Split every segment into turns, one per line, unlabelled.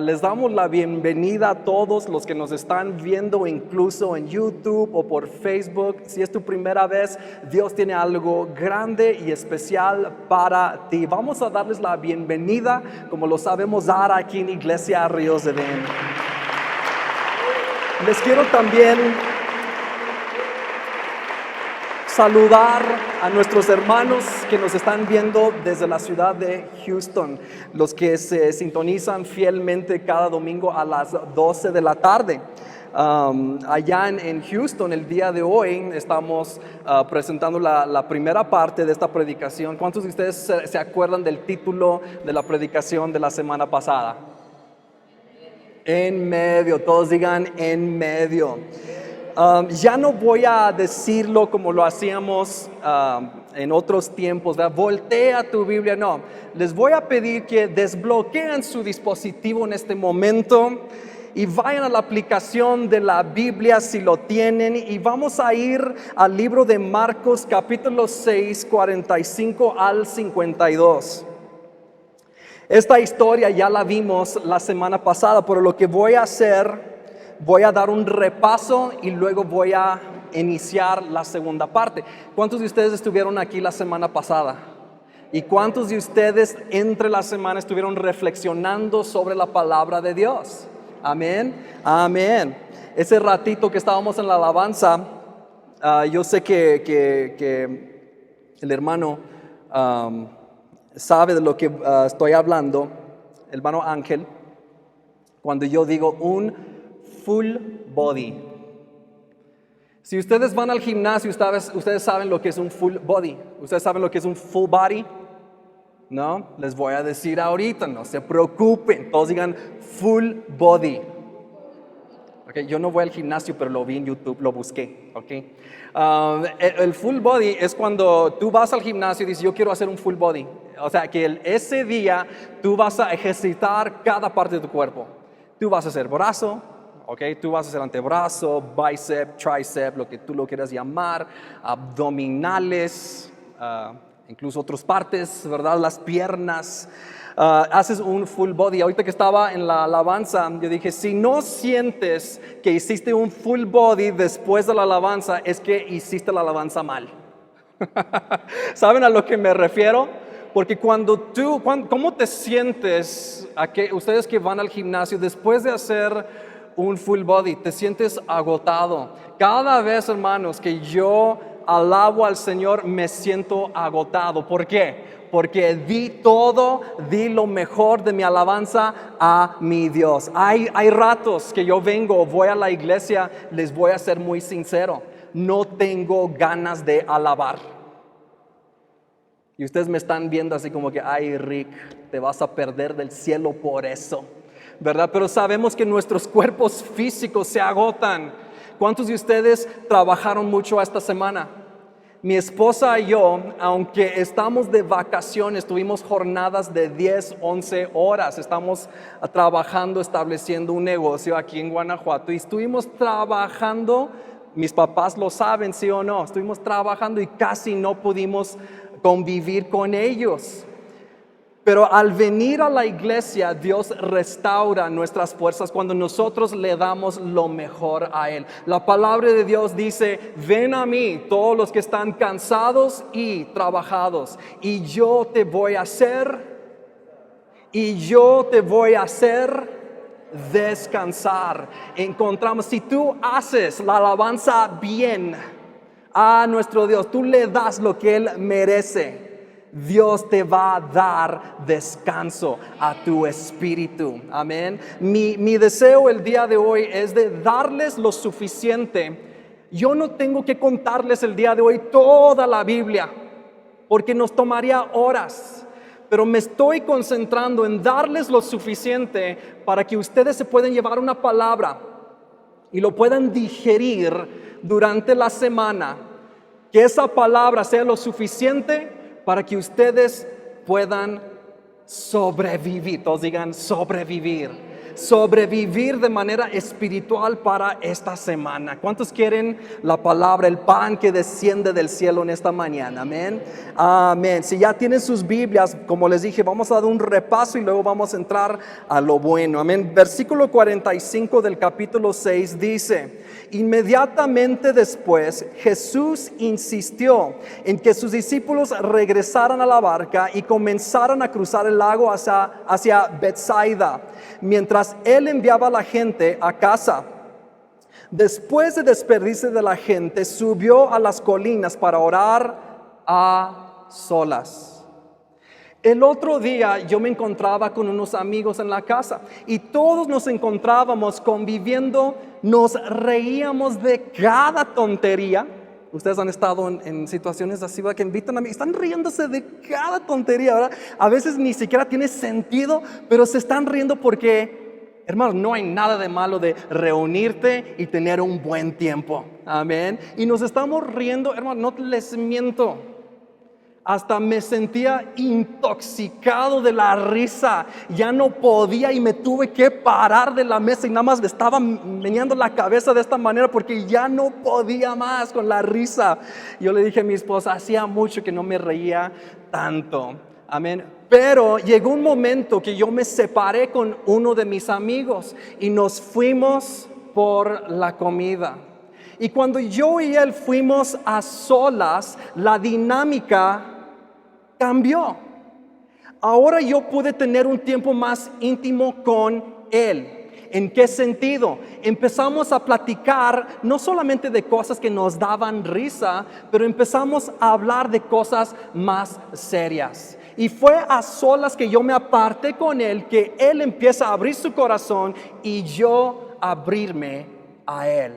Les damos la bienvenida a todos los que nos están viendo incluso en YouTube o por Facebook. Si es tu primera vez, Dios tiene algo grande y especial para ti. Vamos a darles la bienvenida como lo sabemos dar aquí en Iglesia Ríos de Edén. Les quiero también saludar a nuestros hermanos que nos están viendo desde la ciudad de Houston, los que se sintonizan fielmente cada domingo a las 12 de la tarde. Allá en Houston, el día de hoy, estamos presentando la primera parte de esta predicación. ¿Cuántos de ustedes se acuerdan del título de la predicación de la semana pasada? En medio, todos digan en medio. Ya no voy a decirlo como lo hacíamos en otros tiempos, ¿verdad? Voltea tu Biblia, no. Les voy a pedir que desbloqueen su dispositivo en este momento y vayan a la aplicación de la Biblia si lo tienen, y vamos a ir al libro de Marcos capítulo 6, 45 al 52. Esta historia ya la vimos la semana pasada, pero lo que voy a hacer, voy a dar un repaso y luego voy a iniciar la segunda parte. ¿Cuántos de ustedes estuvieron aquí la semana pasada? ¿Y cuántos de ustedes entre la semana estuvieron reflexionando sobre la palabra de Dios? Amén, amén. Ese ratito que estábamos en la alabanza, yo sé que el hermano sabe de lo que estoy hablando, el hermano Ángel, cuando yo digo un full body. Si ustedes van al gimnasio, ustedes saben lo que es un full body. ¿Ustedes saben lo que es un full body? No, les voy a decir ahorita, no se preocupen. Todos digan full body. Okay, yo no voy al gimnasio, pero lo vi en YouTube, lo busqué. Okay. El full body es cuando tú vas al gimnasio y dices, yo quiero hacer un full body. O sea, que ese día tú vas a ejercitar cada parte de tu cuerpo. Tú vas a hacer brazo. Okay, tú vas a hacer antebrazo, bíceps, tríceps, lo que tú lo quieras llamar, abdominales, incluso otras partes, ¿verdad? Las piernas. Haces un full body. Ahorita que estaba en la alabanza, yo dije, si no sientes que hiciste un full body después de la alabanza, es que hiciste la alabanza mal. ¿Saben a lo que me refiero? Porque ¿cómo te sientes? Ustedes que van al gimnasio, después de hacer un full body, te sientes agotado. Cada vez, hermanos, que yo alabo al Señor, me siento agotado. ¿Por qué? Porque di lo mejor de mi alabanza a mi Dios. Hay ratos que yo voy a la iglesia, les voy a ser muy sincero, no tengo ganas de alabar. Y ustedes me están viendo así como que, ay Rick, te vas a perder del cielo por eso, ¿verdad? Pero sabemos que nuestros cuerpos físicos se agotan. ¿Cuántos de ustedes trabajaron mucho esta semana? Mi esposa y yo, aunque estamos de vacaciones, tuvimos jornadas de 10, 11 horas. Estamos trabajando, estableciendo un negocio aquí en Guanajuato y estuvimos trabajando, mis papás lo saben, sí o no, estuvimos trabajando y casi no pudimos convivir con ellos. Pero al venir a la iglesia, Dios restaura nuestras fuerzas cuando nosotros le damos lo mejor a Él. La palabra de Dios dice, ven a mí todos los que están cansados y trabajados, y yo te voy a hacer descansar. Encontramos, si tú haces la alabanza bien a nuestro Dios, tú le das lo que Él merece, Dios te va a dar descanso a tu espíritu. Amén. Mi deseo el día de hoy es de darles lo suficiente. Yo no tengo que contarles el día de hoy toda la Biblia, porque nos tomaría horas. Pero me estoy concentrando en darles lo suficiente para que ustedes se puedan llevar una palabra y lo puedan digerir durante la semana. Que esa palabra sea lo suficiente para que ustedes puedan sobrevivir. Todos digan sobrevivir. sobrevivir de manera espiritual para esta semana. ¿Cuántos quieren la palabra, el pan que desciende del cielo en esta mañana? Amén. Amén. Si ya tienen sus Biblias, como les dije, vamos a dar un repaso y luego vamos a entrar a lo bueno. Amén. Versículo 45 del capítulo 6 dice: inmediatamente después Jesús insistió en que sus discípulos regresaran a la barca y comenzaran a cruzar el lago hacia Betsaida, mientras él enviaba a la gente a casa. Después de despedirse de la gente, subió a las colinas para orar a solas. El otro día yo me encontraba con unos amigos en la casa y todos nos encontrábamos conviviendo, nos reíamos de cada tontería. Ustedes han estado en situaciones así, ¿verdad? Que invitan a mí, están riéndose de cada tontería, ¿verdad? A veces ni siquiera tiene sentido, pero se están riendo porque, hermanos, no hay nada de malo de reunirte y tener un buen tiempo. Amén. Y nos estamos riendo, hermanos, no les miento. Hasta me sentía intoxicado de la risa. Ya no podía y me tuve que parar de la mesa y nada más me estaba meneando la cabeza de esta manera porque ya no podía más con la risa. Yo le dije a mi esposa, hacía mucho que no me reía tanto. Amén. Pero llegó un momento que yo me separé con uno de mis amigos y nos fuimos por la comida. Y cuando yo y él fuimos a solas, la dinámica cambió. Ahora yo pude tener un tiempo más íntimo con él. ¿En qué sentido? Empezamos a platicar no solamente de cosas que nos daban risa, pero empezamos a hablar de cosas más serias. Y fue a solas que yo me aparté con él, que él empieza a abrir su corazón y yo abrirme a él.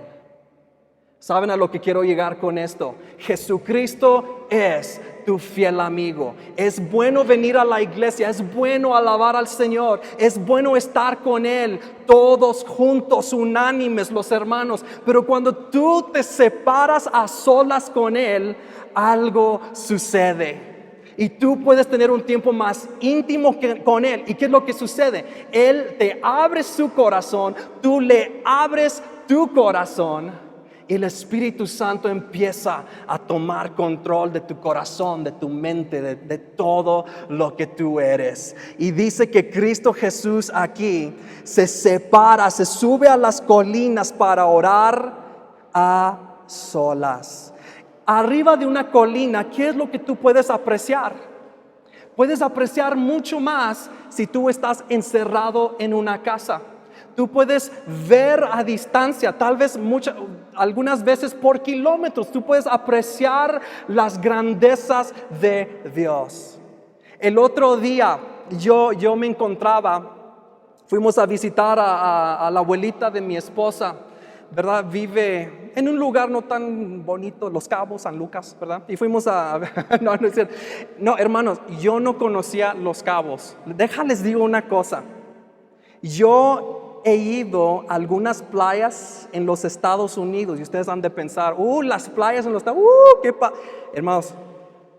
¿Saben a lo que quiero llegar con esto? Jesucristo es tu fiel amigo. Es bueno venir a la iglesia, es bueno alabar al Señor, es bueno estar con Él, todos juntos, unánimes los hermanos. Pero cuando tú te separas a solas con Él, algo sucede. Y tú puedes tener un tiempo más íntimo con Él. ¿Y qué es lo que sucede? Él te abre su corazón, tú le abres tu corazón. Y el Espíritu Santo empieza a tomar control de tu corazón, de tu mente, de todo lo que tú eres. Y dice que Cristo Jesús aquí se separa, se sube a las colinas para orar a solas. Arriba de una colina, ¿qué es lo que tú puedes apreciar? Puedes apreciar mucho más si tú estás encerrado en una casa. Tú puedes ver a distancia, tal vez algunas veces por kilómetros, tú puedes apreciar las grandezas de Dios. El otro día yo me encontraba, fuimos a visitar a la abuelita de mi esposa, ¿verdad? Vive en un lugar no tan bonito, Los Cabos, San Lucas, ¿verdad? Y fuimos no es cierto. No, hermanos, yo no conocía Los Cabos. Déjales digo una cosa. Yo he ido a algunas playas en los Estados Unidos y ustedes han de pensar, las playas en los Estados Unidos, hermanos,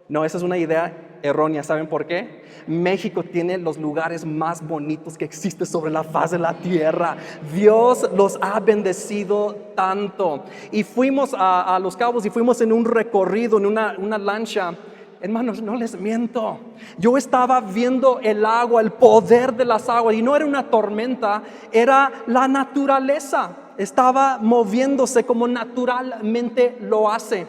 no, esa es una idea errónea. ¿Saben por qué? México tiene los lugares más bonitos que existen sobre la faz de la tierra. Dios los ha bendecido tanto. Y fuimos a Los Cabos y fuimos en un recorrido, en una lancha. Hermanos, no les miento. Yo estaba viendo el agua, el poder de las aguas, y no era una tormenta, era la naturaleza. Estaba moviéndose como naturalmente lo hace.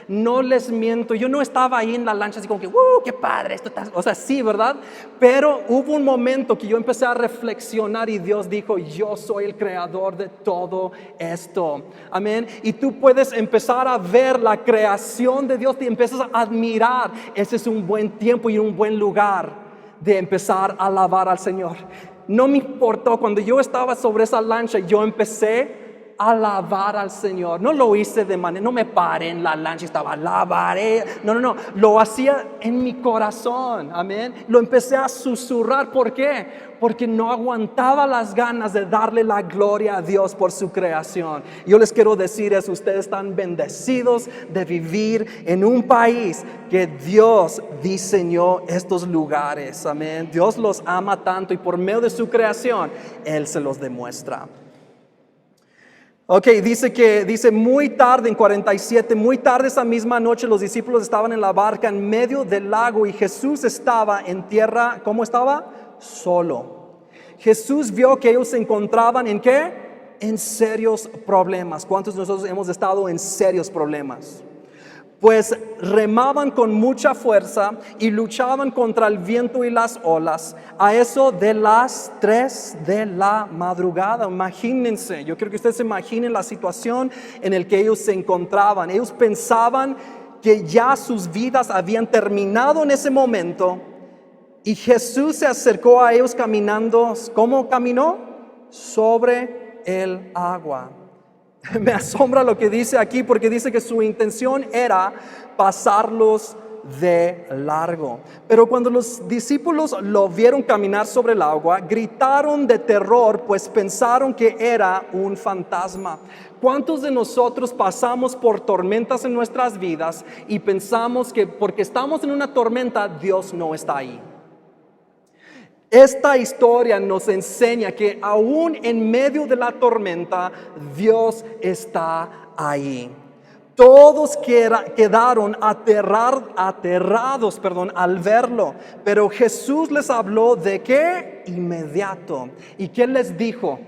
No les miento, yo no estaba ahí en la lancha así como que, qué padre, esto está, o sea, sí, ¿verdad? Pero hubo un momento que yo empecé a reflexionar y Dios dijo, yo soy el creador de todo esto, amén. Y tú puedes empezar a ver la creación de Dios y empiezas a admirar. Ese es un buen tiempo y un buen lugar de empezar a alabar al Señor. No me importó, cuando yo estaba sobre esa lancha, yo empecé alabar al Señor. No lo hice de manera, no me paré en la lancha y estaba, alabaré. No, lo hacía en mi corazón, amén. Lo empecé a susurrar, ¿por qué? Porque no aguantaba las ganas de darle la gloria a Dios por su creación. Yo les quiero decir eso, ustedes están bendecidos de vivir en un país que Dios diseñó estos lugares, amén. Dios los ama tanto y por medio de su creación, Él se los demuestra. Ok, dice muy tarde en 47, muy tarde esa misma noche los discípulos estaban en la barca en medio del lago y Jesús estaba en tierra, ¿cómo estaba? Solo. Jesús vio que ellos se encontraban ¿en qué? En serios problemas. ¿Cuántos de nosotros hemos estado en serios problemas? Pues remaban con mucha fuerza y luchaban contra el viento y las olas. A eso de las 3 de la madrugada. Imagínense, yo quiero que ustedes se imaginen la situación en la que ellos se encontraban. Ellos pensaban que ya sus vidas habían terminado en ese momento. Y Jesús se acercó a ellos caminando. ¿Cómo caminó? Sobre el agua. Me asombra lo que dice aquí porque dice que su intención era pasarlos de largo. Pero cuando los discípulos lo vieron caminar sobre el agua, gritaron de terror, pues pensaron que era un fantasma. ¿Cuántos de nosotros pasamos por tormentas en nuestras vidas y pensamos que porque estamos en una tormenta, Dios no está ahí? Esta historia nos enseña que aún en medio de la tormenta, Dios está ahí. Todos quedaron aterrados al verlo, pero Jesús les habló de qué? Inmediato. ¿Y qué les dijo?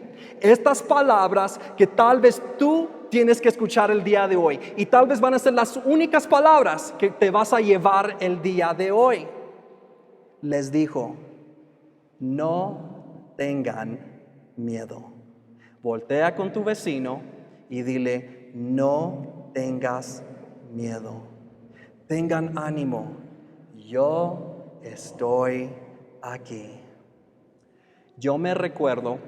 Estas palabras que tal vez tú tienes que escuchar el día de hoy y tal vez van a ser las únicas palabras que te vas a llevar el día de hoy. Les dijo: no tengan miedo. Voltea con tu vecino y dile: no tengas miedo. Tengan ánimo. Yo estoy aquí. Yo me recuerdo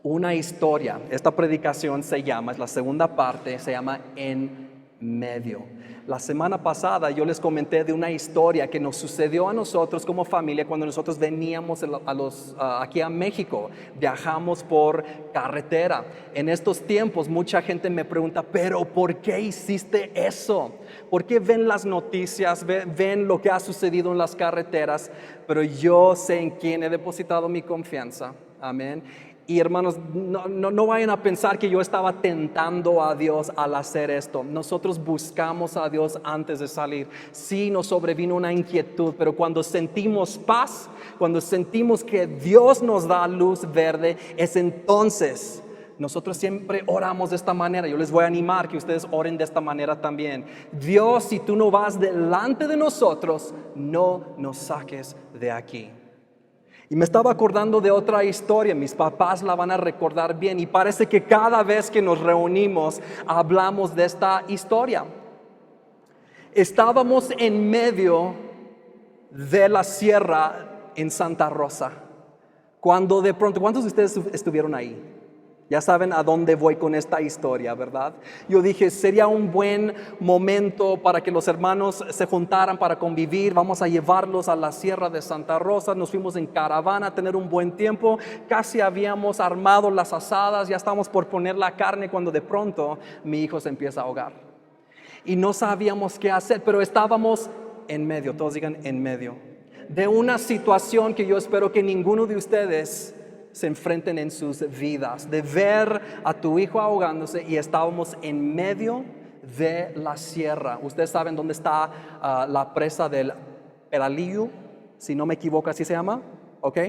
una historia. Esta predicación es la segunda parte, se llama En Medio. La semana pasada yo les comenté de una historia que nos sucedió a nosotros como familia cuando nosotros veníamos aquí a México. Viajamos por carretera. En estos tiempos mucha gente me pregunta: ¿pero por qué hiciste eso? ¿Por qué ven las noticias, ven lo que ha sucedido en las carreteras? Pero yo sé en quién he depositado mi confianza. Amén. Y hermanos, no vayan a pensar que yo estaba tentando a Dios al hacer esto. Nosotros buscamos a Dios antes de salir. Sí, nos sobrevino una inquietud, pero cuando sentimos paz, cuando sentimos que Dios nos da luz verde, es entonces nosotros siempre oramos de esta manera. Yo les voy a animar que ustedes oren de esta manera también. Dios, si tú no vas delante de nosotros, no nos saques de aquí. Y me estaba acordando de otra historia, mis papás la van a recordar bien y parece que cada vez que nos reunimos hablamos de esta historia. Estábamos en medio de la sierra en Santa Rosa, cuando de pronto, ¿cuántos de ustedes estuvieron ahí? Ya saben a dónde voy con esta historia, ¿verdad? Yo dije, sería un buen momento para que los hermanos se juntaran para convivir. Vamos a llevarlos a la sierra de Santa Rosa. Nos fuimos en caravana a tener un buen tiempo. Casi habíamos armado las asadas, ya estábamos por poner la carne cuando de pronto mi hijo se empieza a ahogar. Y no sabíamos qué hacer, pero estábamos en medio, todos digan en medio, de una situación que yo espero que ninguno de ustedes se enfrenten en sus vidas, de ver a tu hijo ahogándose, y estábamos en medio de la sierra. Ustedes saben dónde está la presa del Peralillo, si no me equivoco, así se llama, ¿ok?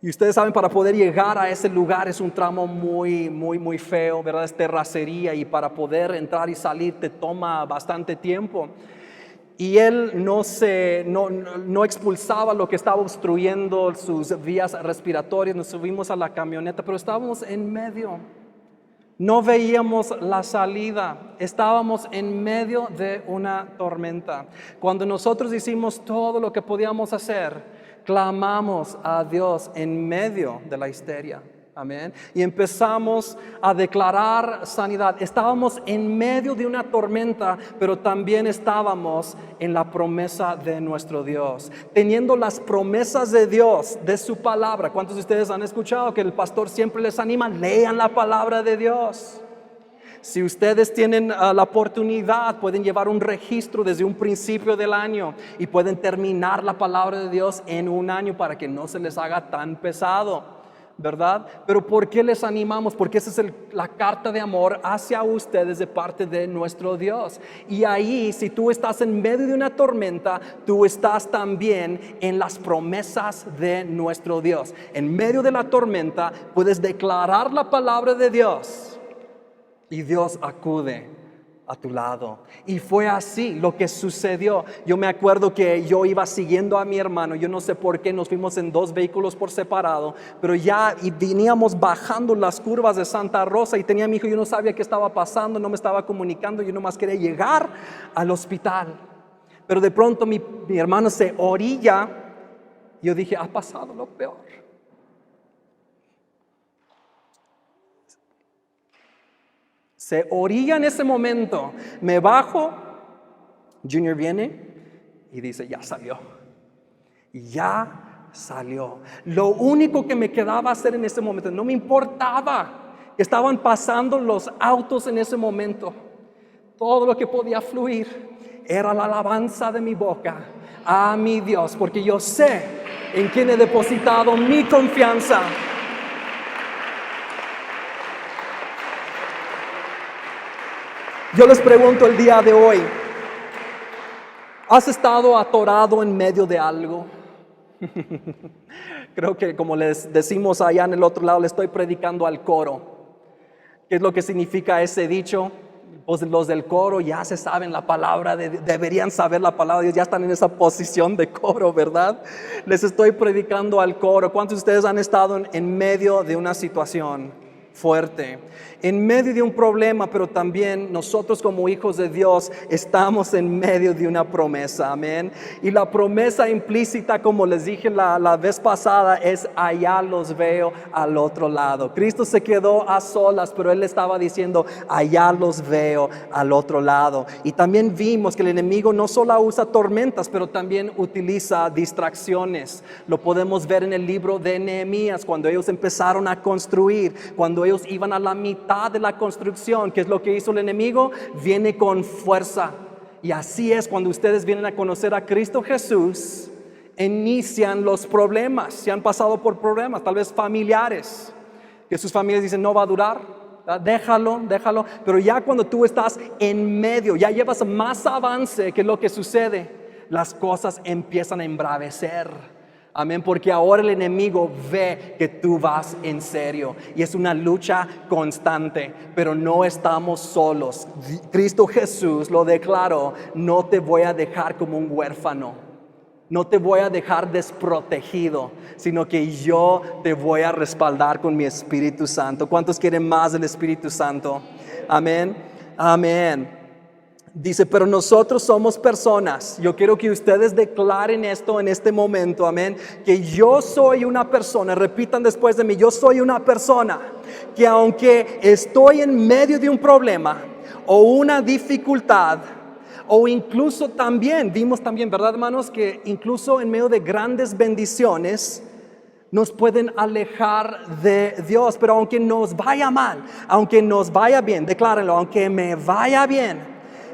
Y ustedes saben, para poder llegar a ese lugar es un tramo muy feo, ¿verdad? Es terracería y para poder entrar y salir te toma bastante tiempo. Y él no expulsaba lo que estaba obstruyendo sus vías respiratorias. Nos subimos a la camioneta, pero estábamos en medio. No veíamos la salida. Estábamos en medio de una tormenta. Cuando nosotros hicimos todo lo que podíamos hacer, clamamos a Dios en medio de la histeria. Amén. Y empezamos a declarar sanidad. Estábamos en medio de una tormenta, pero también estábamos en la promesa de nuestro Dios. Teniendo las promesas de Dios, de su palabra. ¿Cuántos de ustedes han escuchado que el pastor siempre les anima? Lean la palabra de Dios. Si ustedes tienen la oportunidad, pueden llevar un registro desde un principio del año y pueden terminar la palabra de Dios en un año para que no se les haga tan pesado, ¿verdad? Pero ¿por qué les animamos? Porque esa es la carta de amor hacia ustedes de parte de nuestro Dios. Y ahí, si tú estás en medio de una tormenta, tú estás también en las promesas de nuestro Dios. En medio de la tormenta puedes declarar la palabra de Dios. Y Dios acude a tu lado. Y fue así lo que sucedió. Yo me acuerdo que yo iba siguiendo a mi hermano. Yo no sé por qué nos fuimos en 2 vehículos por separado. Pero ya y veníamos bajando las curvas de Santa Rosa. Y tenía a mi hijo, yo no sabía qué estaba pasando. No me estaba comunicando. Yo nomás quería llegar al hospital. Pero de pronto mi hermano se orilla. Yo dije, ha pasado lo peor. Se orilla en ese momento, me bajo, Junior viene y dice, ya salió. Ya salió. Lo único que me quedaba hacer en ese momento, no me importaba que estaban pasando los autos en ese momento. Todo lo que podía fluir era la alabanza de mi boca a mi Dios, porque yo sé en quién he depositado mi confianza. Yo les pregunto el día de hoy, ¿has estado atorado en medio de algo? Creo que como les decimos allá en el otro lado, le estoy predicando al coro. ¿Qué es lo que significa ese dicho? Pues los del coro ya se saben la palabra, deberían saber la palabra de Dios, ya están en esa posición de coro, ¿verdad? Les estoy predicando al coro. ¿Cuántos de ustedes han estado en medio de una situación fuerte, en medio de un problema, pero también nosotros como hijos de Dios estamos en medio de una promesa? Amén. Y la promesa implícita, como les dije la vez pasada, es allá los veo al otro lado. Cristo se quedó a solas, pero Él estaba diciendo, allá los veo al otro lado. Y también vimos que el enemigo no solo usa tormentas, pero también utiliza distracciones. Lo podemos ver en el libro de Nehemías, cuando ellos empezaron a construir, cuando ellos iban a la mitad de la construcción. ¿Qué es lo que hizo el enemigo? Viene con fuerza. Y así es cuando ustedes vienen a conocer a Cristo Jesús, inician los problemas. Si han pasado por problemas, tal vez familiares, que sus familias dicen no va a durar, déjalo, pero ya cuando tú estás en medio, ya llevas más avance, que lo que sucede, las cosas empiezan a embravecer. Amén, porque ahora el enemigo ve que tú vas en serio y es una lucha constante, pero no estamos solos. Cristo Jesús lo declaró, no te voy a dejar como un huérfano, no te voy a dejar desprotegido, sino que yo te voy a respaldar con mi Espíritu Santo. ¿Cuántos quieren más del Espíritu Santo? Amén, amén. Dice, pero nosotros somos personas. Yo quiero que ustedes declaren esto en este momento, amén. Que yo soy una persona, repitan después de mí, yo soy una persona que aunque estoy en medio de un problema o una dificultad, o incluso también, vimos también, ¿verdad, hermanos? Que incluso en medio de grandes bendiciones nos pueden alejar de Dios. Pero aunque nos vaya mal, aunque nos vaya bien, declárenlo, aunque me vaya bien,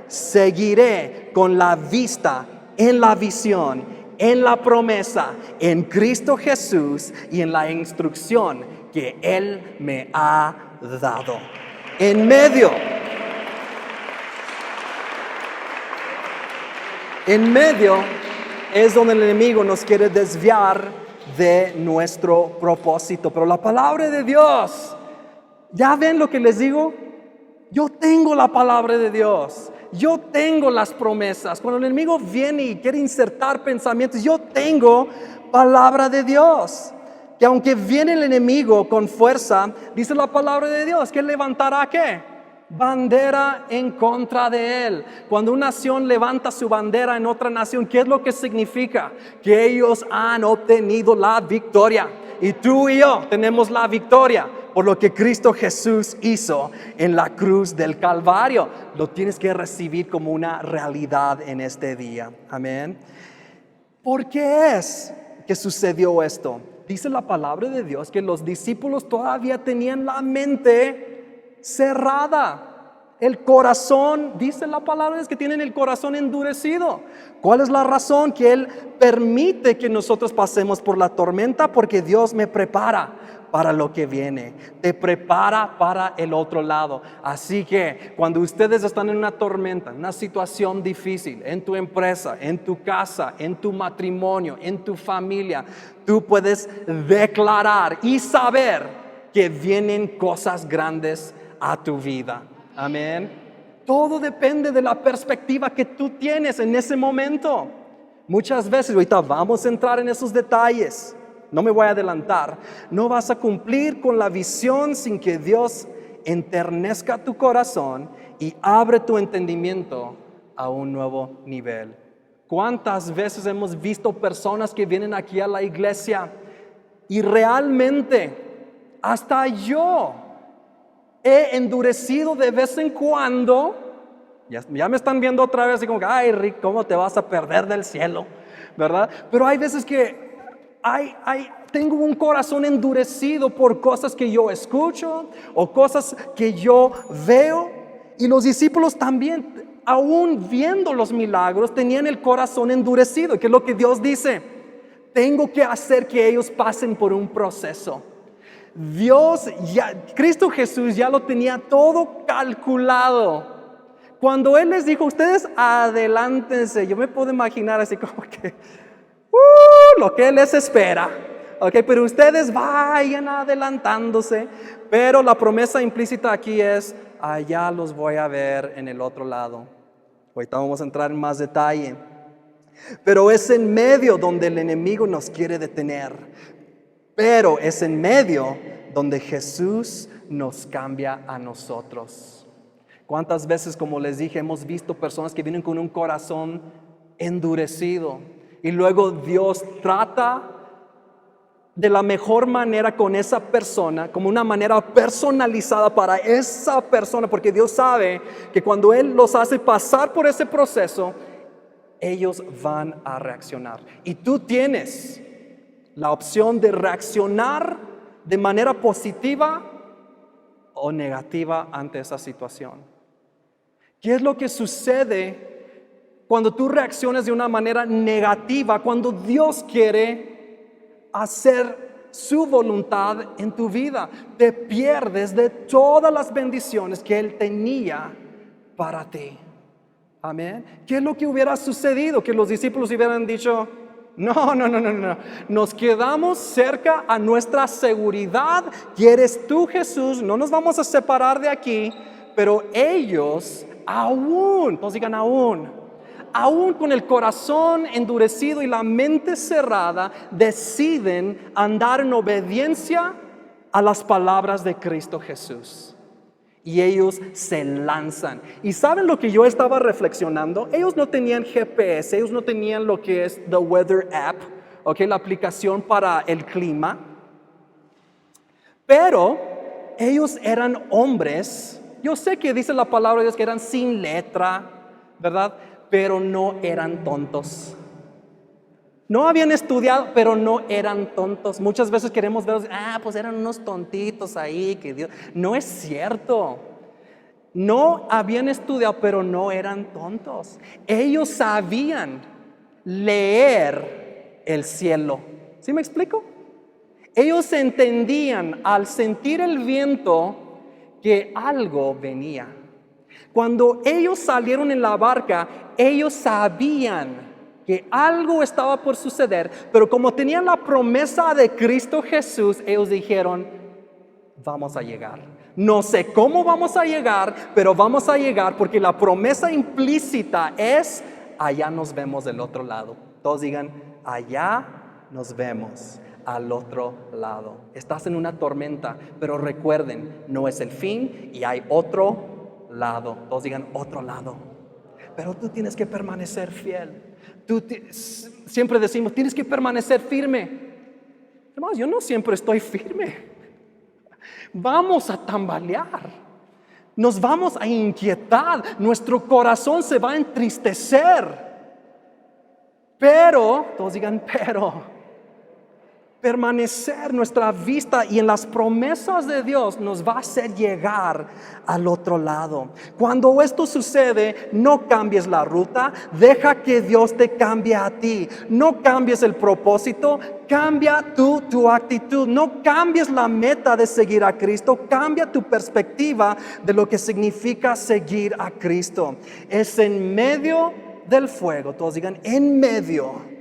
seguiré con la vista en la visión, en la promesa, en Cristo Jesús y en la instrucción que Él me ha dado. En medio es donde el enemigo nos quiere desviar de nuestro propósito. Pero la palabra de Dios, ¿ya ven lo que les digo? Yo tengo la palabra de Dios. Yo tengo las promesas. Cuando el enemigo viene y quiere insertar pensamientos, yo tengo palabra de Dios. Que aunque viene el enemigo con fuerza, dice la palabra de Dios, que levantará ¿qué? Bandera en contra de él. Cuando una nación levanta su bandera en otra nación, ¿qué es lo que significa? Que ellos han obtenido la victoria. Y tú y yo tenemos la victoria. por lo que Cristo Jesús hizo en la cruz del Calvario. Lo tienes que recibir como una realidad en este día. Amén. ¿Por qué es que sucedió esto? Dice la palabra de Dios que los discípulos todavía tenían la mente cerrada. El corazón, dice la palabra, es que tienen el corazón endurecido. ¿Cuál es la razón? Que Él permite que nosotros pasemos por la tormenta, porque Dios me prepara para lo que viene, te prepara para el otro lado. Así que cuando ustedes están en una tormenta, en una situación difícil, en tu empresa, en tu casa, en tu matrimonio, en tu familia, tú puedes declarar y saber que vienen cosas grandes a tu vida. Amén. Todo depende de la perspectiva que tú tienes en ese momento. Muchas veces, ahorita vamos a entrar en esos detalles. No me voy a adelantar. No vas a cumplir con la visión sin que Dios enternezca tu corazón y abre tu entendimiento a un nuevo nivel. ¿Cuántas veces hemos visto personas que vienen aquí a la iglesia y realmente hasta yo he endurecido de vez en cuando? Ya me están viendo otra vez y como que, ay Rick, ¿cómo te vas a perder del cielo? ¿Verdad? Pero hay veces que tengo un corazón endurecido por cosas que yo escucho o cosas que yo veo. Y los discípulos también, aún viendo los milagros, tenían el corazón endurecido. ¿Qué es lo que Dios dice? Tengo que hacer que ellos pasen por un proceso. Cristo Jesús ya lo tenía todo calculado. Cuando Él les dijo, ustedes adelántense, yo me puedo imaginar así como que lo que Él les espera. Okay, pero ustedes vayan adelantándose. Pero la promesa implícita aquí es, allá los voy a ver en el otro lado. Ahorita vamos a entrar en más detalle. Pero es en medio donde el enemigo nos quiere detener. Pero es en medio donde Jesús nos cambia a nosotros. ¿Cuántas veces, como les dije, hemos visto personas que vienen con un corazón endurecido y luego Dios trata de la mejor manera con esa persona, como una manera personalizada para esa persona, porque Dios sabe que cuando Él los hace pasar por ese proceso, ellos van a reaccionar. Y tú tienes la opción de reaccionar de manera positiva o negativa ante esa situación. ¿Qué es lo que sucede cuando tú reaccionas de una manera negativa, cuando Dios quiere hacer su voluntad en tu vida? Te pierdes de todas las bendiciones que Él tenía para ti. Amén. ¿Qué es lo que hubiera sucedido? Que los discípulos hubieran dicho, no, nos quedamos cerca a nuestra seguridad, que eres tú, Jesús, no nos vamos a separar de aquí. Pero ellos todos digan aún con el corazón endurecido y la mente cerrada, deciden andar en obediencia a las palabras de Cristo Jesús. Y ellos se lanzan. ¿Y saben lo que yo estaba reflexionando? Ellos no tenían GPS, ellos no tenían lo que es The Weather App, la aplicación para el clima. Pero ellos eran hombres. Yo sé que dice la palabra de Dios que eran sin letra, ¿verdad? Pero no eran tontos. No habían estudiado, pero no eran tontos. Muchas veces queremos ver, pues eran unos tontitos ahí, que Dios. No es cierto. No habían estudiado, pero no eran tontos. Ellos sabían leer el cielo. ¿Sí me explico? Ellos entendían al sentir el viento que algo venía. Cuando ellos salieron en la barca, ellos sabían que algo estaba por suceder, pero como tenían la promesa de Cristo Jesús, ellos dijeron, vamos a llegar. No sé cómo vamos a llegar, pero vamos a llegar porque la promesa implícita es, allá nos vemos del otro lado. Todos digan, allá nos vemos al otro lado. Estás en una tormenta, pero recuerden, no es el fin y hay otro lado. Todos digan, otro lado. Pero tú tienes que permanecer fiel. Siempre decimos, tienes que permanecer firme. Hermanos, yo no siempre estoy firme. Vamos a tambalear, nos vamos a inquietar, nuestro corazón se va a entristecer. Pero, todos digan, pero permanecer nuestra vista y en las promesas de Dios nos va a hacer llegar al otro lado. Cuando esto sucede, no cambies la ruta, deja que Dios te cambie a ti. No cambies el propósito, cambia tu actitud. No cambies la meta de seguir a Cristo, cambia tu perspectiva de lo que significa seguir a Cristo. Es en medio del fuego, todos digan, en medio.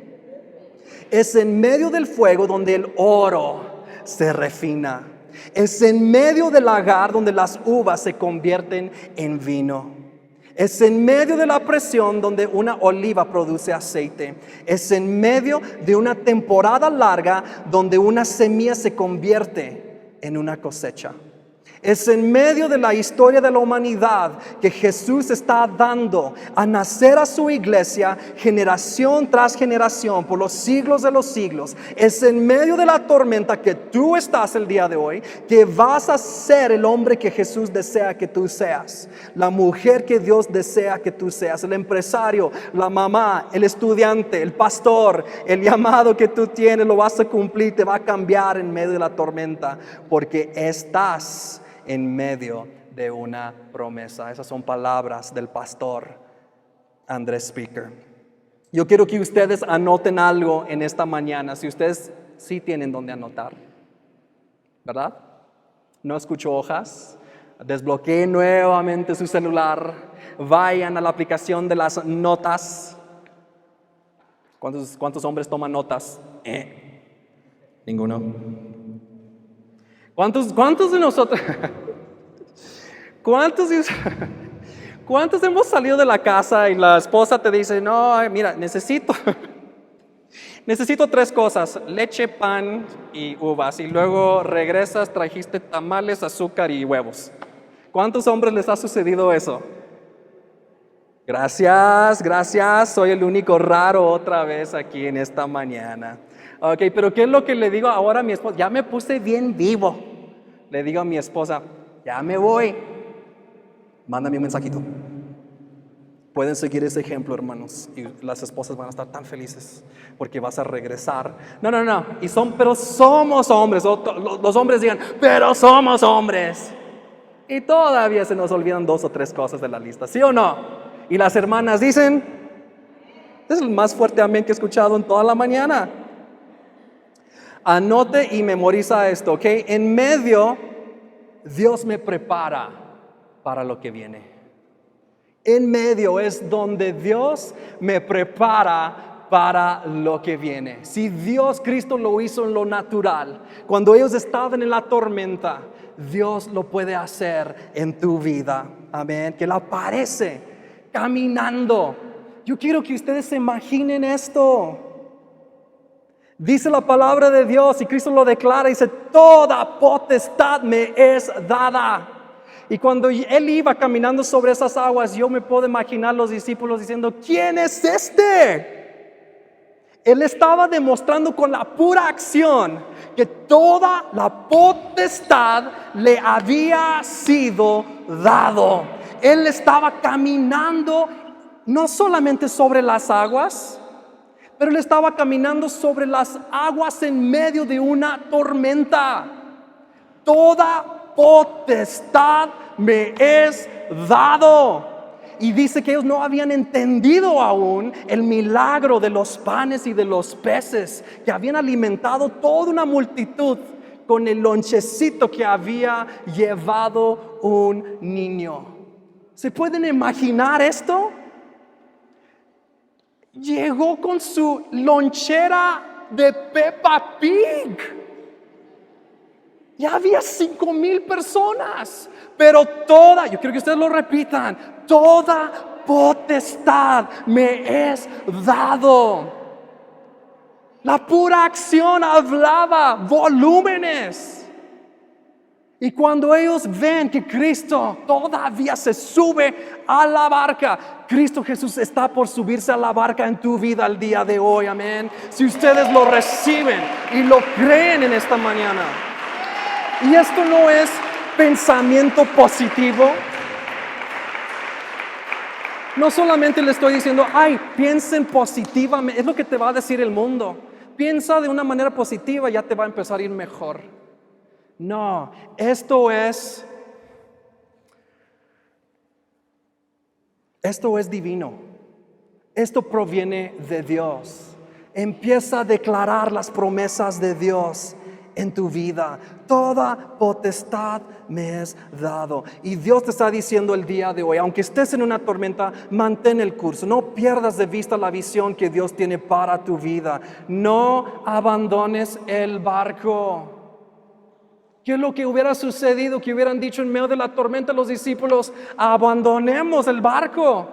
Es en medio del fuego donde el oro se refina. Es en medio del lagar donde las uvas se convierten en vino. Es en medio de la presión donde una oliva produce aceite. Es en medio de una temporada larga donde una semilla se convierte en una cosecha. Es en medio de la historia de la humanidad que Jesús está dando a nacer a su iglesia generación tras generación por los siglos de los siglos. Es en medio de la tormenta que tú estás el día de hoy, que vas a ser el hombre que Jesús desea que tú seas, la mujer que Dios desea que tú seas, el empresario, la mamá, el estudiante, el pastor. El llamado que tú tienes lo vas a cumplir, te va a cambiar en medio de la tormenta, porque estás en medio de una promesa. Esas son palabras del pastor Andrés Speaker. Yo quiero que ustedes anoten algo en esta mañana. Si ustedes sí tienen donde anotar, ¿verdad? No escucho hojas. Desbloqueen nuevamente su celular. Vayan a la aplicación de las notas. ¿Cuántos hombres toman notas? Ninguno. ¿Cuántos de nosotros? ¿Cuántos hemos salido de la casa y la esposa te dice, no, mira, necesito 3 cosas, leche, pan y uvas, y luego regresas, trajiste tamales, azúcar y huevos? ¿Cuántos hombres les ha sucedido eso? Gracias, soy el único raro otra vez aquí en esta mañana. Ok, pero ¿qué es lo que le digo ahora a mi esposa? Ya me puse bien vivo. Le digo a mi esposa, ya me voy. Mándame un mensajito. Pueden seguir ese ejemplo, hermanos, y las esposas van a estar tan felices porque vas a regresar. No. Pero somos hombres. Los hombres digan, pero somos hombres. Y todavía se nos olvidan 2 o 3 cosas de la lista, ¿sí o no? Y las hermanas dicen, es el más fuerte amén que he escuchado en toda la mañana. Anote y memoriza esto, ¿ok? En medio, Dios me prepara para lo que viene. En medio es donde Dios me prepara para lo que viene. Si Cristo lo hizo en lo natural, cuando ellos estaban en la tormenta, Dios lo puede hacer en tu vida. Amén. Que Él aparece caminando. Yo quiero que ustedes se imaginen esto. Dice la palabra de Dios y Cristo lo declara, dice, toda potestad me es dada. Y cuando Él iba caminando sobre esas aguas, yo me puedo imaginar los discípulos diciendo, ¿quién es este? Él estaba demostrando con la pura acción que toda la potestad le había sido dado. Él estaba caminando no solamente sobre las aguas, pero Él estaba caminando sobre las aguas en medio de una tormenta. Toda potestad me es dado. Y dice que ellos no habían entendido aún el milagro de los panes y de los peces, que habían alimentado toda una multitud con el lonchecito que había llevado un niño. ¿Se pueden imaginar esto? Llegó con su lonchera de Peppa Pig. Ya había 5,000 personas, pero yo quiero que ustedes lo repitan, toda potestad me es dado. La pura acción hablaba volúmenes. Y cuando ellos ven que Cristo todavía se sube a la barca, Cristo Jesús está por subirse a la barca en tu vida el día de hoy, amén. Si ustedes lo reciben y lo creen en esta mañana. Y esto no es pensamiento positivo. No solamente le estoy diciendo, ay, piensen positivamente, es lo que te va a decir el mundo. Piensa de una manera positiva, ya te va a empezar a ir mejor. No, esto es divino. Esto proviene de Dios. Empieza a declarar las promesas de Dios en tu vida. Toda potestad me es dado. Y Dios te está diciendo el día de hoy, aunque estés en una tormenta, mantén el curso. No pierdas de vista la visión que Dios tiene para tu vida. No abandones el barco. ¿Qué es lo que hubiera sucedido? Que hubieran dicho en medio de la tormenta los discípulos, abandonemos el barco.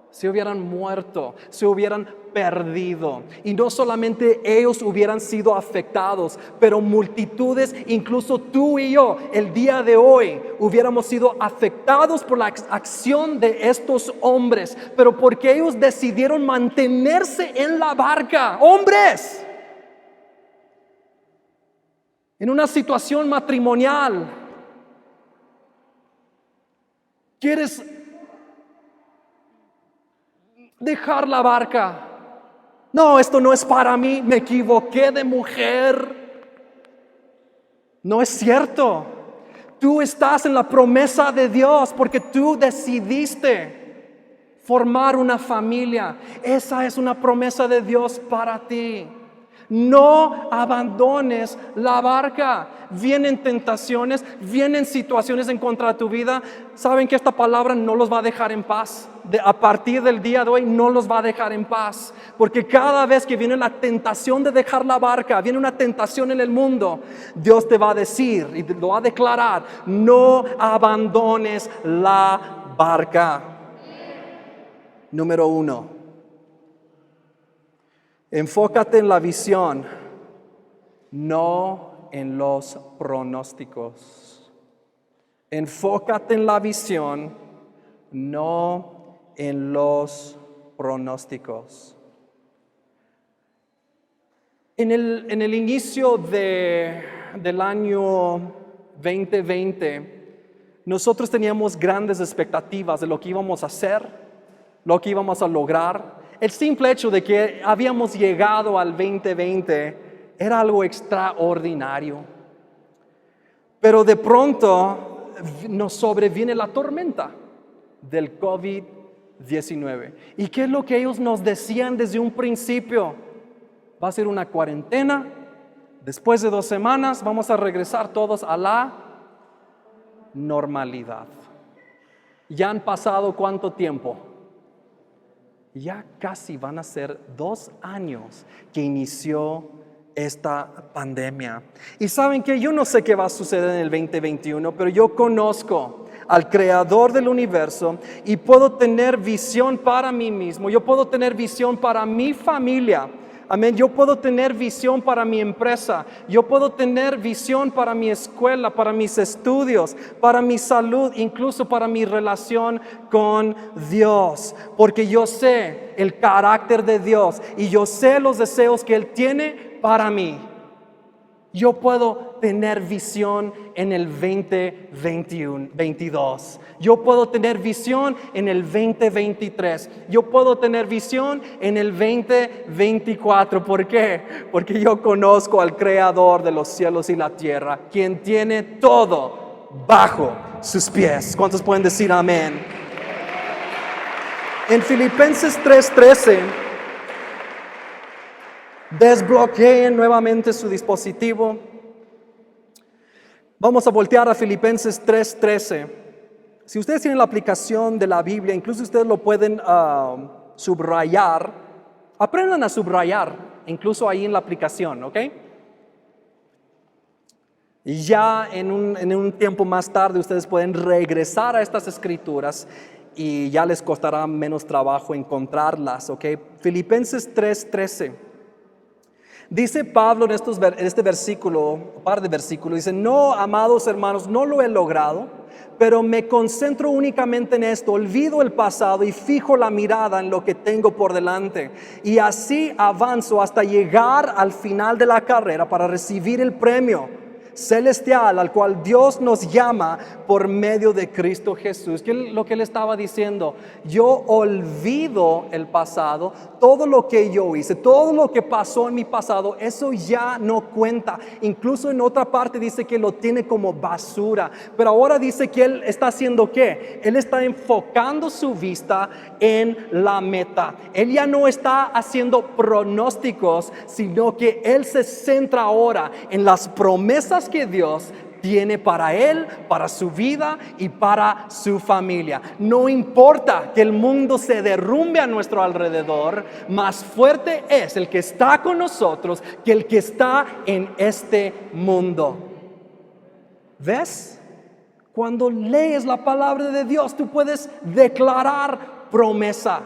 Se hubieran muerto, se hubieran perdido. Y no solamente ellos hubieran sido afectados, pero multitudes, incluso tú y yo, el día de hoy, hubiéramos sido afectados por la acción de estos hombres. Pero porque ellos decidieron mantenerse en la barca. ¡Hombres! En una situación matrimonial, ¿quieres dejar la barca? No, esto no es para mí, me equivoqué de mujer. No es cierto. Tú estás en la promesa de Dios porque tú decidiste formar una familia. Esa es una promesa de Dios para ti. No abandones la barca. Vienen tentaciones, vienen situaciones en contra de tu vida. Saben que esta palabra no los va a dejar en paz. A partir del día de hoy no los va a dejar en paz. Porque cada vez que viene la tentación de dejar la barca, viene una tentación en el mundo, Dios te va a decir y te lo va a declarar: no abandones la barca. Número 1. Enfócate en la visión, no en los pronósticos. Enfócate en la visión, no en los pronósticos. En el inicio del año 2020, nosotros teníamos grandes expectativas de lo que íbamos a hacer, lo que íbamos a lograr. El simple hecho de que habíamos llegado al 2020 era algo extraordinario. Pero de pronto nos sobreviene la tormenta del COVID-19. ¿Y qué es lo que ellos nos decían desde un principio? Va a ser una cuarentena. Después de 2 semanas vamos a regresar todos a la normalidad. ¿Ya han pasado cuánto tiempo? Ya casi van a ser 2 años que inició esta pandemia. Y saben que yo no sé qué va a suceder en el 2021, pero yo conozco al creador del universo y puedo tener visión para mí mismo. Yo puedo tener visión para mi familia. Amén. Yo puedo tener visión para mi empresa. Yo puedo tener visión para mi escuela, para mis estudios, para mi salud, incluso para mi relación con Dios. Porque yo sé el carácter de Dios y yo sé los deseos que Él tiene para mí. Yo puedo tener visión en el 2022. Yo puedo tener visión en el 2023. Yo puedo tener visión en el 2024. ¿Por qué? Porque yo conozco al Creador de los cielos y la tierra, quien tiene todo bajo sus pies. ¿Cuántos pueden decir amén? En Filipenses 3:13, desbloqueen nuevamente su dispositivo. Vamos a voltear a Filipenses 3:13. Si ustedes tienen la aplicación de la Biblia, incluso ustedes lo pueden subrayar. Aprendan a subrayar, incluso ahí en la aplicación, ¿ok? Y ya en un tiempo más tarde ustedes pueden regresar a estas escrituras y ya les costará menos trabajo encontrarlas, ¿ok? Filipenses 3:13. Dice Pablo en este versículo, un par de versículos, dice: no, amados hermanos, no lo he logrado, pero me concentro únicamente en esto, olvido el pasado y fijo la mirada en lo que tengo por delante. Y así avanzo hasta llegar al final de la carrera para recibir el premio celestial al cual Dios nos llama por medio de Cristo Jesús. ¿Qué es lo que él estaba diciendo? Yo olvido el pasado, todo lo que yo hice, todo lo que pasó en mi pasado, eso ya no cuenta. Incluso en otra parte dice que lo tiene como basura, pero ahora dice que él está haciendo ¿qué? Él está enfocando su vista en la meta. Él ya no está haciendo pronósticos, sino que él se centra ahora en las promesas que Dios tiene para él, para su vida y para su familia. No importa que el mundo se derrumbe a nuestro alrededor, más fuerte es el que está con nosotros que el que está en este mundo. ¿Ves? Cuando lees la palabra de Dios, tú puedes declarar promesa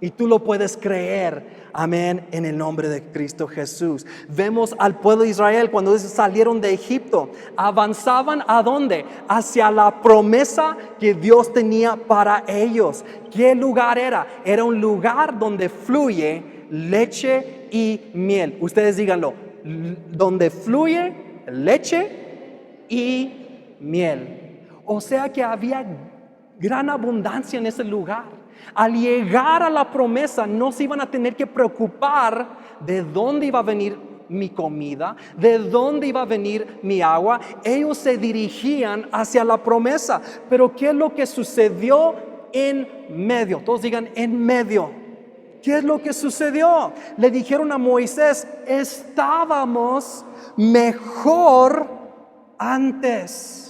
y tú lo puedes creer. Amén, en el nombre de Cristo Jesús. Vemos al pueblo de Israel cuando salieron de Egipto. Avanzaban ¿a dónde? Hacia la promesa que Dios tenía para ellos. ¿Qué lugar era? Era un lugar donde fluye leche y miel. Ustedes díganlo. Donde fluye leche y miel. O sea que había gran abundancia en ese lugar. Al llegar a la promesa no se iban a tener que preocupar de dónde iba a venir mi comida, de dónde iba a venir mi agua. Ellos se dirigían hacia la promesa. Pero ¿qué es lo que sucedió en medio? Todos digan en medio. ¿Qué es lo que sucedió? Le dijeron a Moisés, estábamos mejor antes.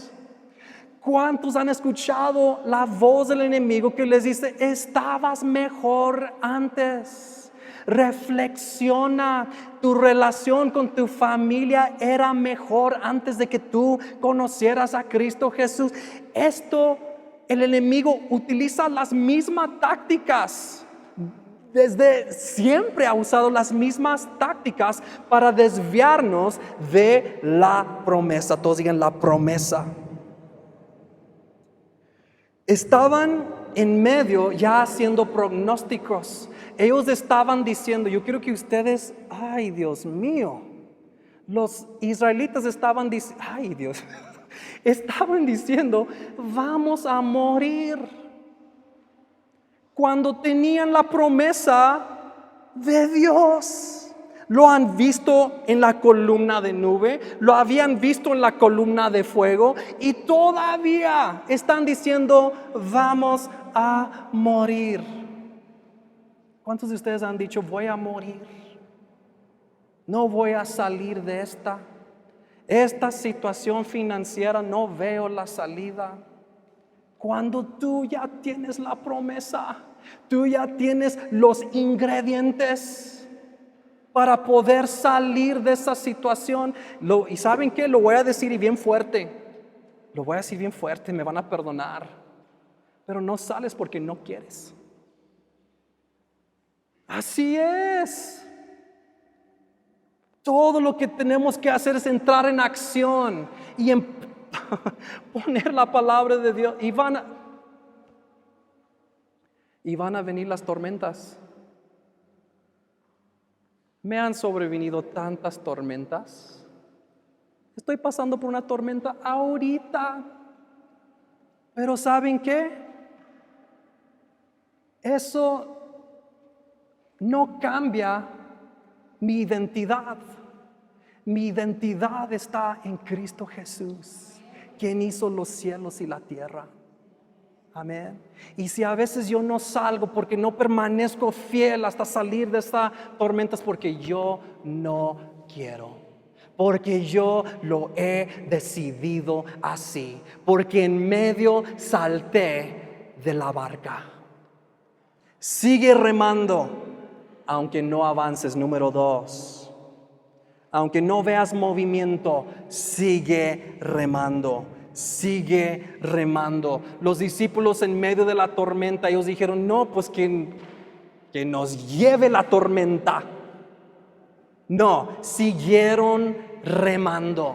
¿Cuántos han escuchado la voz del enemigo que les dice, estabas mejor antes? Reflexiona, tu relación con tu familia era mejor antes de que tú conocieras a Cristo Jesús. El enemigo utiliza las mismas tácticas. Desde siempre ha usado las mismas tácticas para desviarnos de la promesa. Todos digan la promesa. Estaban en medio ya haciendo pronósticos. Ellos estaban diciendo, yo quiero que ustedes, ay Dios mío, los israelitas estaban diciendo, ay Dios, estaban diciendo, vamos a morir. Cuando tenían la promesa de Dios. Lo han visto en la columna de nube, lo habían visto en la columna de fuego y todavía están diciendo vamos a morir. ¿Cuántos de ustedes han dicho voy a morir? No voy a salir de esta situación financiera, no veo la salida. Cuando tú ya tienes la promesa, tú ya tienes los ingredientes para poder salir de esa situación. ¿Y saben qué? Lo voy a decir bien fuerte. Lo voy a decir bien fuerte, me van a perdonar. Pero no sales porque no quieres. Así es. Todo lo que tenemos que hacer es entrar en acción y poner la palabra de Dios. Y van a venir las tormentas. Me han sobrevenido tantas tormentas. Estoy pasando por una tormenta ahorita. Pero ¿saben qué? Eso no cambia mi identidad. Mi identidad está en Cristo Jesús, quien hizo los cielos y la tierra. Amén. Y si a veces yo no salgo porque no permanezco fiel hasta salir de esta tormenta, es porque yo no quiero. Porque yo lo he decidido así. Porque en medio salté de la barca. Sigue remando, aunque no avances. Número 2. Aunque no veas movimiento, sigue remando. Sigue remando. Los discípulos en medio de la tormenta, ellos dijeron, no, pues que nos lleve la tormenta. No, siguieron remando.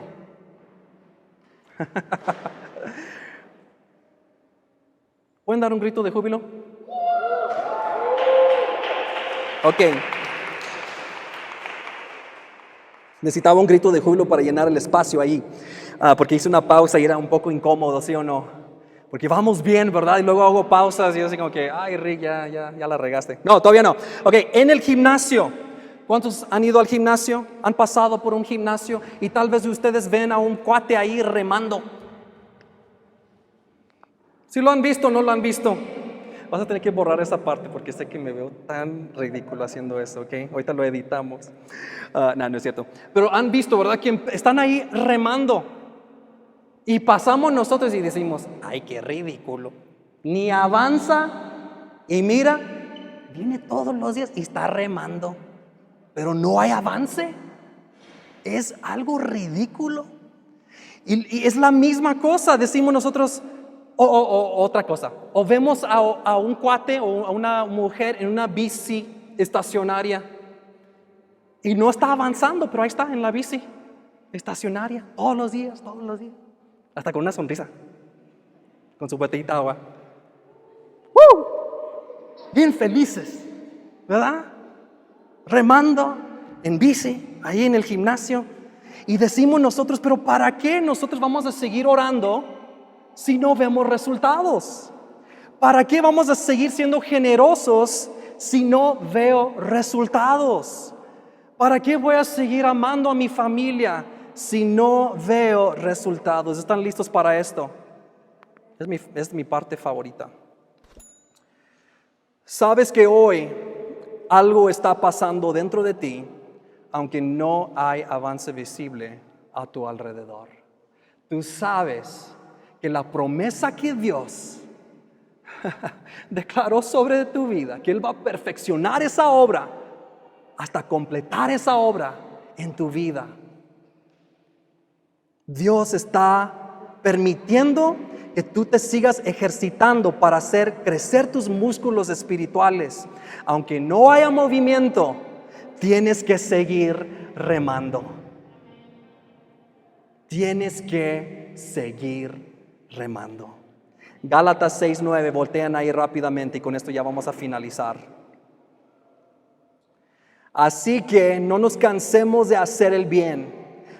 ¿Pueden dar un grito de júbilo? Ok. Necesitaba un grito de júbilo para llenar el espacio ahí, porque hice una pausa y era un poco incómodo, ¿sí o no? Porque vamos bien, ¿verdad? Y luego hago pausas y yo así como que, ay, Rick, ya la regaste. No, todavía no. Ok, en el gimnasio. ¿Cuántos han ido al gimnasio? ¿Han pasado por un gimnasio? Y tal vez ustedes ven a un cuate ahí remando. ¿Sí lo han visto o no lo han visto? Vas a tener que borrar esa parte porque sé que me veo tan ridículo haciendo eso, ¿ok? Ahorita lo editamos. No es cierto. Pero han visto, ¿verdad? Que están ahí remando. Y pasamos nosotros y decimos, ay, qué ridículo. Ni avanza. Y mira, viene todos los días y está remando. Pero no hay avance. Es algo ridículo. Y es la misma cosa, decimos nosotros. Otra cosa, o vemos a un cuate o a una mujer en una bici estacionaria y no está avanzando, pero ahí está en la bici estacionaria todos los días, hasta con una sonrisa, con su botellita de agua. ¡Woo! Bien felices, ¿verdad? Remando en bici, ahí en el gimnasio, y decimos nosotros, pero ¿para qué nosotros vamos a seguir orando si no vemos resultados? ¿Para qué vamos a seguir siendo generosos si no veo resultados? ¿Para qué voy a seguir amando a mi familia si no veo resultados? ¿Están listos para esto? Es mi parte favorita. Sabes que hoy algo está pasando dentro de ti, aunque no hay avance visible a tu alrededor. Tú sabes que la promesa que Dios declaró sobre tu vida, que Él va a perfeccionar esa obra hasta completar esa obra en tu vida. Dios está permitiendo que tú te sigas ejercitando para hacer crecer tus músculos espirituales. Aunque no haya movimiento, tienes que seguir remando. Tienes que seguir remando. Gálatas 6:9, voltean ahí rápidamente y con esto ya vamos a finalizar. Así que no nos cansemos de hacer el bien.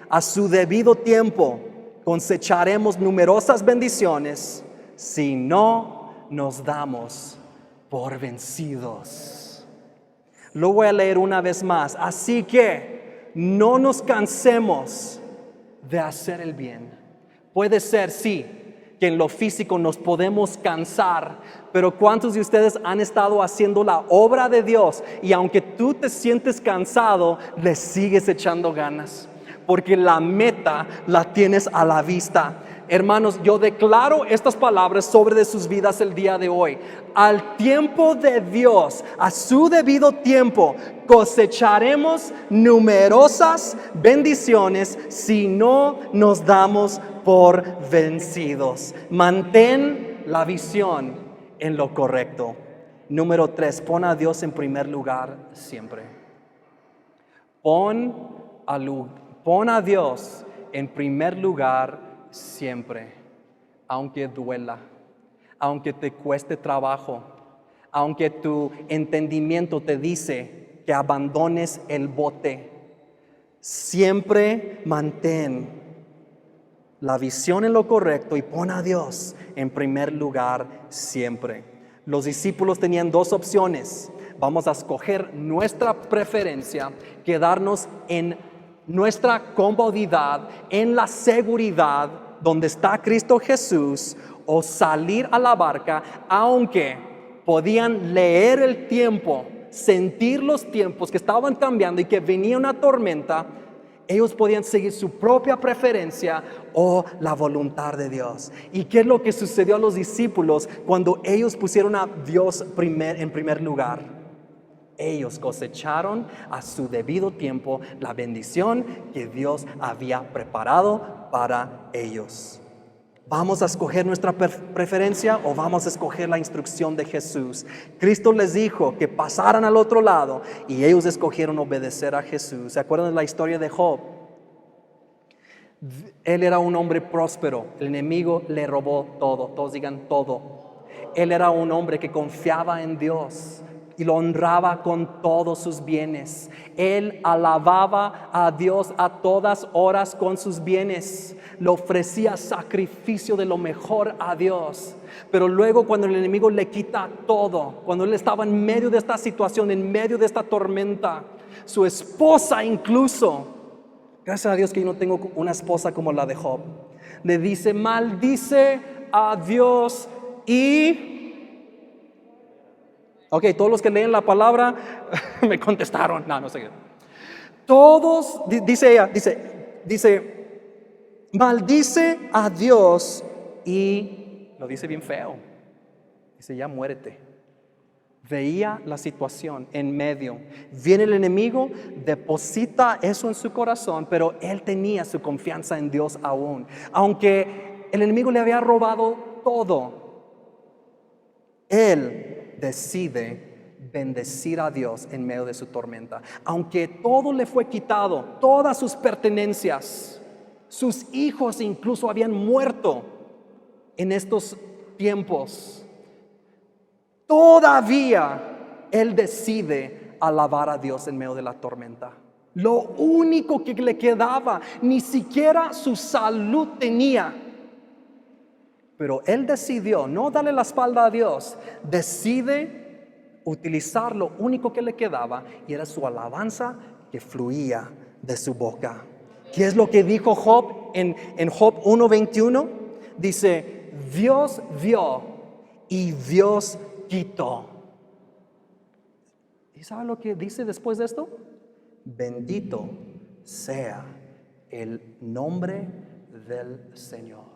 A su debido tiempo cosecharemos numerosas bendiciones si no nos damos por vencidos. Lo voy a leer una vez más. Así que no nos cansemos de hacer el bien. Puede ser, sí, que en lo físico nos podemos cansar, pero ¿cuántos de ustedes han estado haciendo la obra de Dios y aunque tú te sientes cansado, le sigues echando ganas? Porque la meta la tienes a la vista. Hermanos, yo declaro estas palabras sobre de sus vidas el día de hoy. Al tiempo de Dios, a su debido tiempo, cosecharemos numerosas bendiciones si no nos damos por vencidos. Mantén la visión en lo correcto. Número 3, pon a Dios en primer lugar siempre. Pon a Dios en primer lugar siempre, aunque duela, aunque te cueste trabajo, aunque tu entendimiento te dice que abandones el bote. Siempre mantén la visión en lo correcto y pon a Dios en primer lugar siempre. Los discípulos tenían dos opciones. Vamos a escoger nuestra preferencia, quedarnos en nuestra comodidad, en la seguridad donde está Cristo Jesús, o salir a la barca, aunque podían leer el tiempo, sentir los tiempos que estaban cambiando y que venía una tormenta. Ellos podían seguir su propia preferencia o la voluntad de Dios. ¿Y qué es lo que sucedió a los discípulos cuando ellos pusieron a Dios en primer lugar? Ellos cosecharon a su debido tiempo la bendición que Dios había preparado para ellos. ¿Vamos a escoger nuestra preferencia o vamos a escoger la instrucción de Jesús? Cristo les dijo que pasaran al otro lado y ellos escogieron obedecer a Jesús. ¿Se acuerdan de la historia de Job? Él era un hombre próspero, el enemigo le robó todo, todos digan todo. Él era un hombre que confiaba en Dios, y lo honraba con todos sus bienes. Él alababa a Dios a todas horas con sus bienes. Le ofrecía sacrificio de lo mejor a Dios. Pero luego, cuando el enemigo le quita todo, cuando él estaba en medio de esta situación, en medio de esta tormenta, su esposa incluso, gracias a Dios que yo no tengo una esposa como la de Job, le dice: maldice a Dios y... Ok, todos los que leen la palabra me contestaron. No sé qué. Todos, dice ella, dice, maldice a Dios y lo dice bien feo. Dice: ya muérete. Veía la situación en medio. Viene el enemigo, deposita eso en su corazón, pero él tenía su confianza en Dios aún. Aunque el enemigo le había robado todo, él decide bendecir a Dios en medio de su tormenta. Aunque todo le fue quitado, todas sus pertenencias, sus hijos incluso habían muerto en estos tiempos, todavía él decide alabar a Dios en medio de la tormenta. Lo único que le quedaba, ni siquiera su salud tenía. Pero él decidió no darle la espalda a Dios. Decide utilizar lo único que le quedaba, y era su alabanza que fluía de su boca. ¿Qué es lo que dijo Job en Job 1:21? Dice: Dios dio y Dios quitó. ¿Y sabe lo que dice después de esto? Bendito sea el nombre del Señor.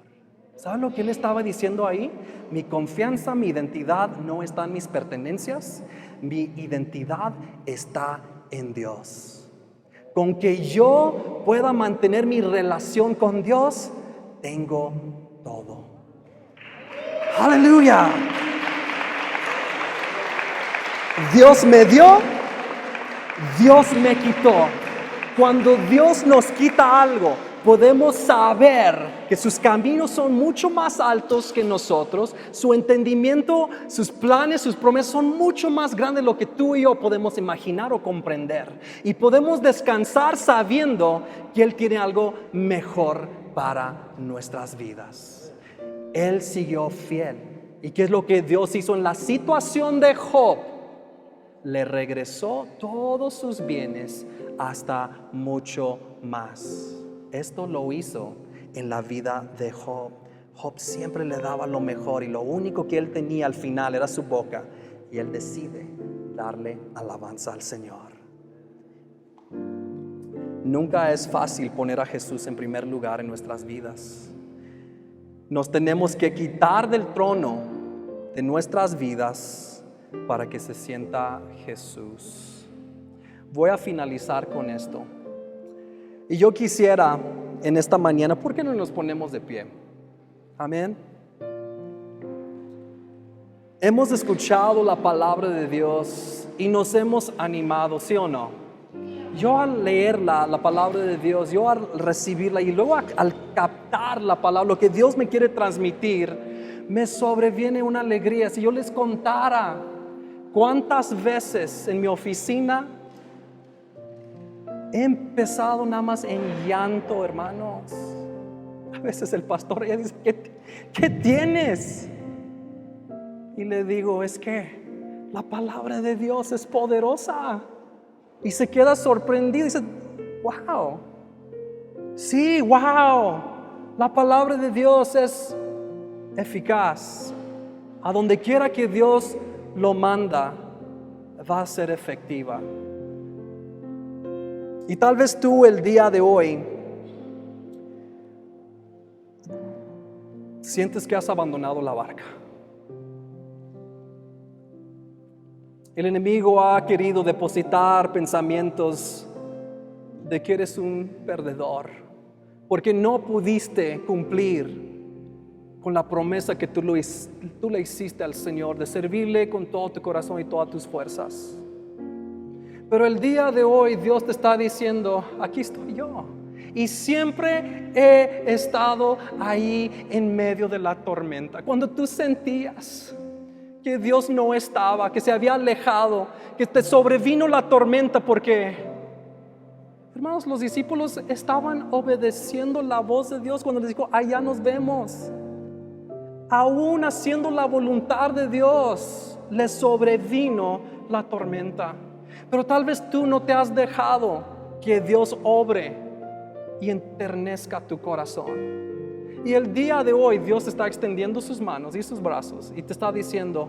¿Sabe lo que él estaba diciendo ahí? Mi confianza, mi identidad no está en mis pertenencias. Mi identidad está en Dios. Con que yo pueda mantener mi relación con Dios, tengo todo. ¡Aleluya! Dios me dio, Dios me quitó. Cuando Dios nos quita algo, podemos saber que sus caminos son mucho más altos que nosotros. Su entendimiento, sus planes, sus promesas son mucho más grandes de lo que tú y yo podemos imaginar o comprender. Y podemos descansar sabiendo que Él tiene algo mejor para nuestras vidas. Él siguió fiel. ¿Y qué es lo que Dios hizo en la situación de Job? Le regresó todos sus bienes hasta mucho más. Esto lo hizo en la vida de Job. Job siempre le daba lo mejor, y lo único que él tenía al final era su boca, y él decide darle alabanza al Señor. Nunca es fácil poner a Jesús en primer lugar en nuestras vidas. Nos tenemos que quitar del trono de nuestras vidas para que se sienta Jesús. Voy a finalizar con esto. Y yo quisiera en esta mañana, ¿por qué no nos ponemos de pie? Amén. Hemos escuchado la palabra de Dios y nos hemos animado, ¿sí o no? Yo al leer la palabra de Dios, yo al recibirla y luego al captar la palabra, lo que Dios me quiere transmitir, me sobreviene una alegría. Si yo les contara cuántas veces en mi oficina he empezado nada más en llanto, hermanos. A veces el pastor ya dice: ¿Qué tienes? Y le digo: es que la palabra de Dios es poderosa. Y se queda sorprendido y dice: wow, sí, wow, la palabra de Dios es eficaz. A donde quiera que Dios lo manda, va a ser efectiva. Y tal vez tú el día de hoy sientes que has abandonado la barca. El enemigo ha querido depositar pensamientos de que eres un perdedor, porque no pudiste cumplir con la promesa que tú le hiciste al Señor, de servirle con todo tu corazón y todas tus fuerzas. Pero el día de hoy Dios te está diciendo: aquí estoy yo. Y siempre he estado ahí en medio de la tormenta. Cuando tú sentías que Dios no estaba, que se había alejado, que te sobrevino la tormenta porque, hermanos, los discípulos estaban obedeciendo la voz de Dios cuando les dijo, allá nos vemos. Aún haciendo la voluntad de Dios, les sobrevino la tormenta. Pero tal vez tú no te has dejado que Dios obre y enternezca tu corazón. Y el día de hoy Dios está extendiendo sus manos y sus brazos y te está diciendo,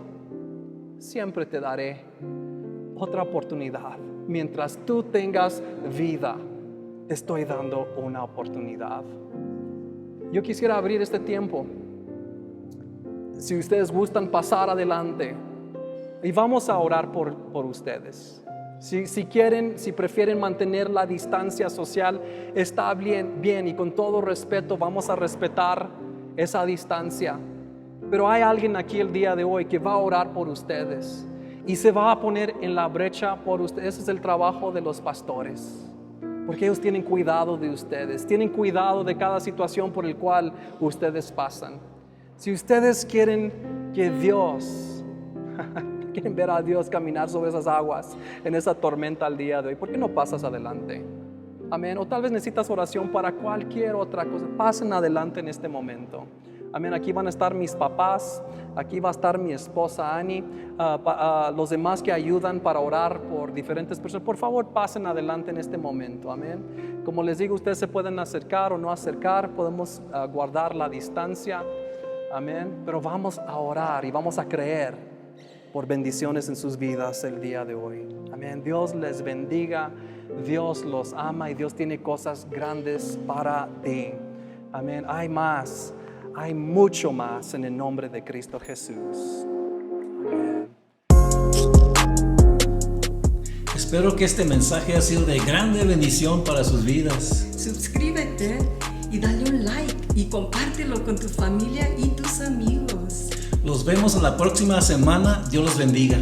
siempre te daré otra oportunidad. Mientras tú tengas vida, te estoy dando una oportunidad. Yo quisiera abrir este tiempo. Si ustedes gustan pasar adelante y vamos a orar por ustedes. Si quieren, si prefieren mantener la distancia social, está bien y con todo respeto vamos a respetar esa distancia. Pero hay alguien aquí el día de hoy que va a orar por ustedes y se va a poner en la brecha por ustedes. Ese es el trabajo de los pastores, porque ellos tienen cuidado de ustedes, tienen cuidado de cada situación por el cual ustedes pasan. Si ustedes quieren que Dios, quieren ver a Dios caminar sobre esas aguas, en esa tormenta al día de hoy, ¿por qué no pasas adelante? Amén. O tal vez necesitas oración para cualquier otra cosa. Pasen adelante en este momento. Amén. Aquí van a estar mis papás, aquí va a estar mi esposa Annie, los demás que ayudan para orar por diferentes personas. Por favor, pasen adelante en este momento. Amén. Como les digo, ustedes se pueden acercar o no acercar, podemos guardar la distancia. Amén. Pero vamos a orar y vamos a creer por bendiciones en sus vidas el día de hoy. Amén. Dios les bendiga, Dios los ama y Dios tiene cosas grandes para ti. Amén. Hay más, hay mucho más en el nombre de Cristo Jesús. Amén.
Espero que este mensaje haya sido de grande bendición para sus vidas.
Suscríbete y dale un like y compártelo con tu familia y tus amigos.
Los vemos en la próxima semana. Dios los bendiga.